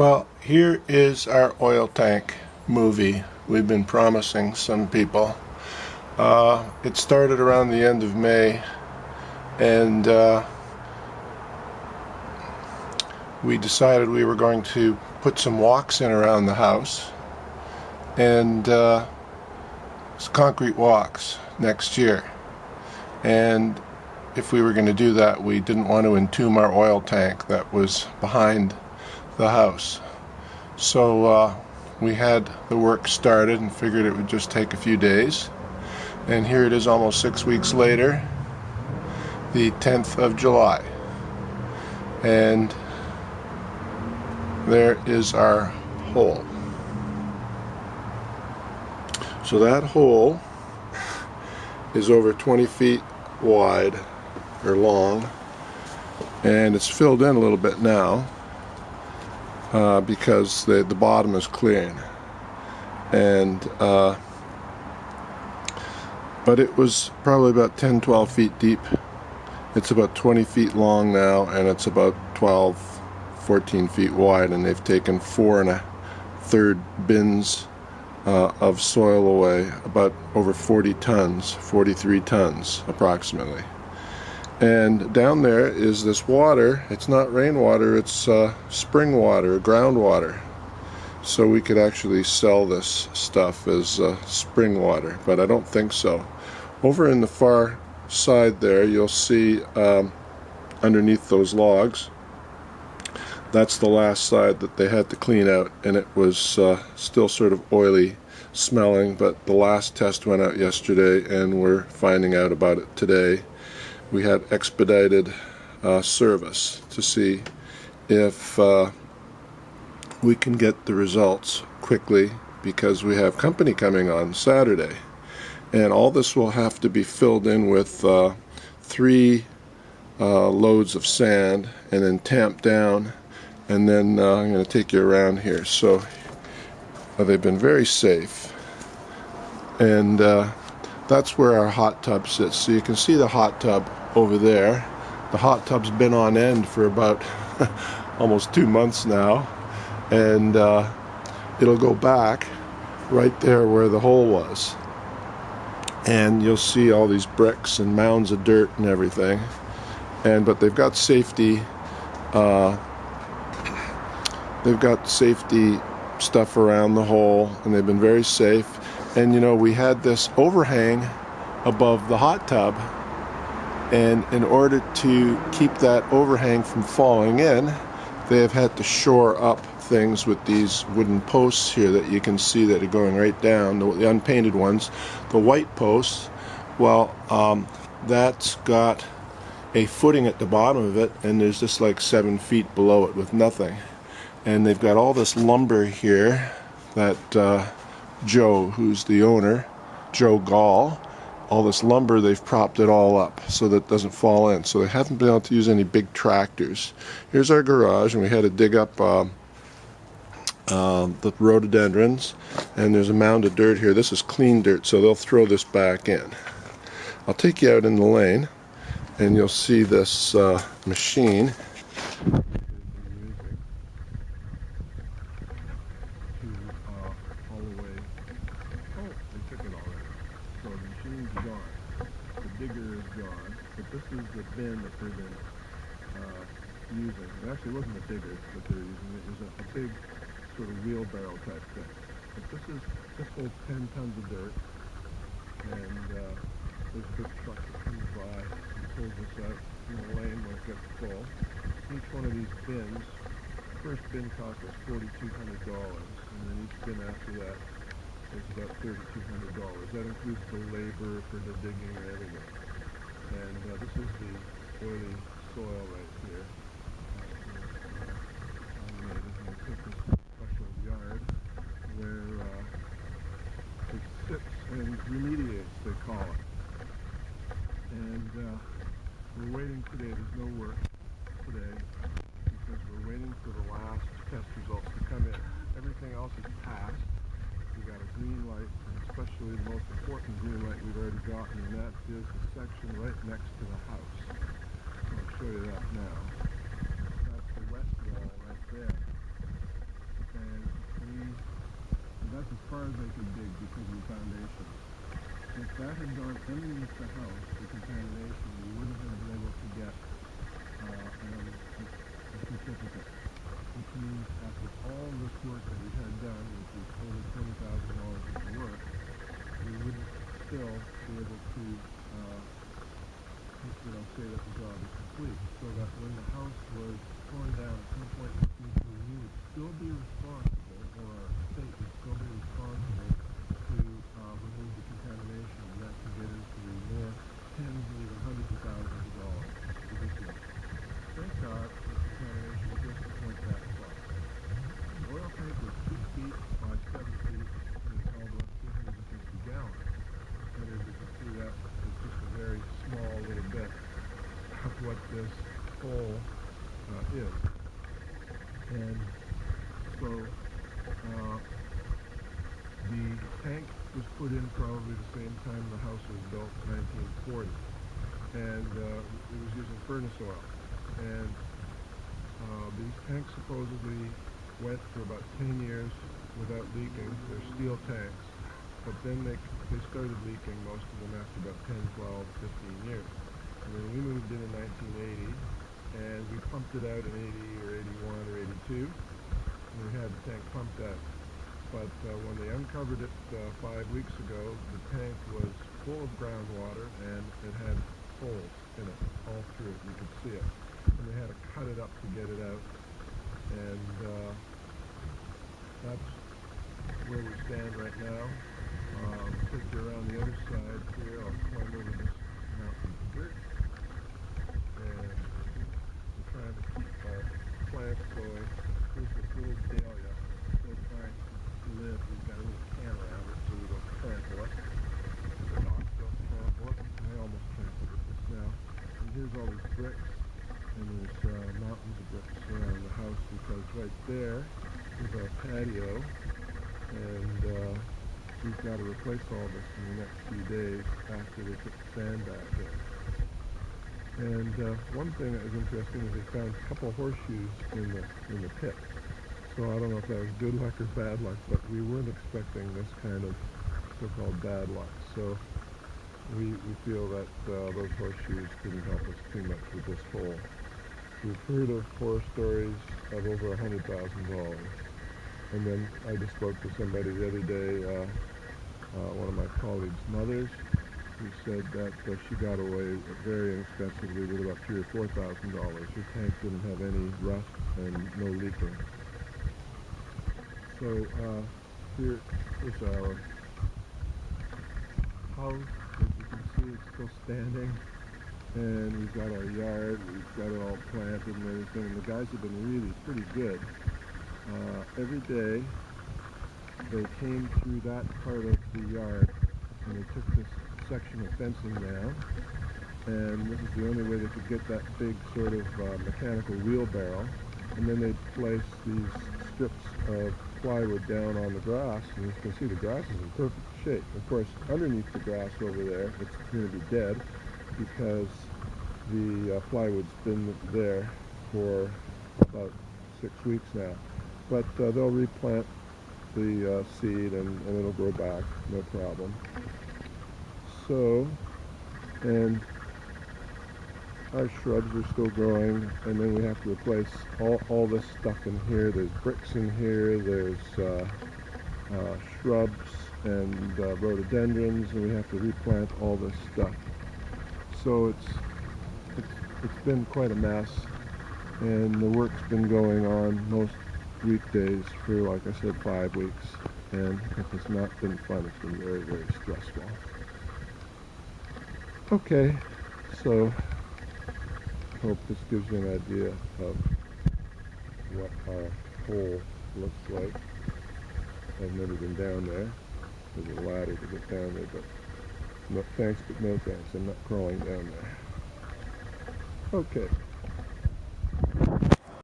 Well, here is our oil tank movie we've been promising some people. It started around the end of May, and we decided we were going to put some walks in around the house, and concrete walks next year. And if we were going to do that, we didn't want to entomb our oil tank that was behind the house. So we had the work started and figured it would just take a few days. And here it is almost 6 weeks later, the 10th of July. And there is our hole. So that hole is over 20 feet wide or long, and it's filled in a little bit now because the bottom is clearing, and but it was probably about 10-12 feet deep. It's about 20 feet long now, and it's about 12-14 feet wide, and they've taken 4 1/3 bins of soil away, about over 40 tons, 43 tons approximately. And down there is this water. It's not rainwater, it's spring water, groundwater. So we could actually sell this stuff as spring water, but I don't think so. Over in the far side there, you'll see underneath those logs, that's the last side that they had to clean out, and it was still sort of oily smelling, but the last test went out yesterday and we're finding out about it today. We had expedited service to see if we can get the results quickly, because we have company coming on Saturday, and all this will have to be filled in with 3 loads of sand and then tamped down, and then I'm going to take you around here. So they've been very safe, and that's where our hot tub sits. So you can see the hot tub over there. The hot tub's been on end for about almost 2 months now, and it'll go back right there where the hole was, and you'll see all these bricks and mounds of dirt and everything. And but they've got safety stuff around the hole, and they've been very safe. And you know, we had this overhang above the hot tub, and in order to keep that overhang from falling in, they have had to shore up things with these wooden posts here that you can see that are going right down, the unpainted ones. The white posts, well, that's got a footing at the bottom of it, and there's just like 7 feet below it with nothing. And they've got all this lumber here that Joe, who's the owner, Joe Gall, all this lumber, they've propped it all up so that it doesn't fall in. So they haven't been able to use any big tractors. Here's our garage, and we had to dig up the rhododendrons, and there's a mound of dirt here. This is clean dirt, so they'll throw this back in. I'll take you out in the lane, and you'll see this machine. So the machine's gone, the digger is gone, but this is the bin that they've been using. It actually wasn't a digger that they're using, it was a big sort of wheelbarrow type thing. But this holds 10 tons of dirt, and there's a big truck that comes by and pulls this out in the lane when it gets full. Each one of these bins, first bin cost us $4,200, and then each bin after that is about $3,200. That includes the labor for the digging and everything. And this is the oily soil right here. And take this to a special yard where it sits and remediates, they call it. And we're waiting today. There's no work today because we're waiting for the last test results to come in. Everything else is passed. We got a green light, and especially the most important green light we've already gotten, and that is the section right next to the house. I'll show you that now. That's the west wall right there. far as they could dig because of the foundation. If that had gone underneath the house, the contamination, we wouldn't have been able to get a certificate, which means after all this work that we had done, which was over $20,000 worth of work, we wouldn't still be able to say that the job is complete. So that when the house was torn down at some point in the future, we would still be responsible, or our state would still be responsible to remove the contamination, and that can get into the more tens and even hundreds of thousands of dollars. Ridiculous. Thank God the contamination just went that far. The oil tank was 2 feet by 7 feet, and it held up 250 gallons. And as you can see, that is just a very small little bit of what this hole is. And so the tank was put in probably the same time the house was built, 1940, and it was using furnace oil. And these tanks supposedly went for about 10 years without leaking. They're steel tanks, but then they started leaking, most of them after about 10, 12, 15 years. And then we moved in 1980, and we pumped it out in 80 or 81 or 82, and we had the tank pumped out. But when they uncovered it 5 weeks ago, the tank was full of groundwater, and it had holes in it all through it. You could see it. And they had to cut it up to get it out. And that's where we stand right now. I'll take you around the other side here. I'll climb over this mountain of dirt. And we're trying to keep our plants going. Here's this little dahlia. Still trying to live. We've got a little can around it so we don't trample it. The dogs don't trample it. I almost trampled it just now. And here's all these bricks. And there's mountains of bricks around the house, because right there is our patio. And we've got to replace all this in the next few days after they put the sand back in. And one thing that was interesting is they found a couple of horseshoes in the pit. So I don't know if that was good luck or bad luck, but we weren't expecting this kind of so-called bad luck. So we feel that those horseshoes didn't help us too much with this hole. We've heard of horror stories of over $100,000. And then I just spoke to somebody the other day, one of my colleagues' mothers, who said that she got away very inexpensively with about $3,000 or $4,000. Her tank didn't have any rust and no leaking. So here is our house. As you can see, it's still standing. And we've got our yard, we've got it all planted and everything. And the guys have been really pretty good. Every day they came through that part of the yard, and they took this section of fencing down, and this is the only way they could get that big sort of mechanical wheelbarrow. And then they'd place these strips of plywood down on the grass, and as you can see, the grass is in perfect shape. Of course, underneath the grass over there, it's going to be dead because the plywood's been there for about 6 weeks now. But they'll replant the seed, and it'll grow back, no problem. So, and our shrubs are still growing, and then we have to replace all this stuff in here. There's bricks in here, there's shrubs and rhododendrons, and we have to replant all this stuff. So it's been quite a mess, and the work's been going on most weekdays for, like I said, 5 weeks, and it has not been fun. It's been very, very stressful. Okay, so hope this gives you an idea of what our hole looks like. I've never been down there. There's a ladder to get down there, but no thanks, but no thanks. I'm not crawling down there. Okay.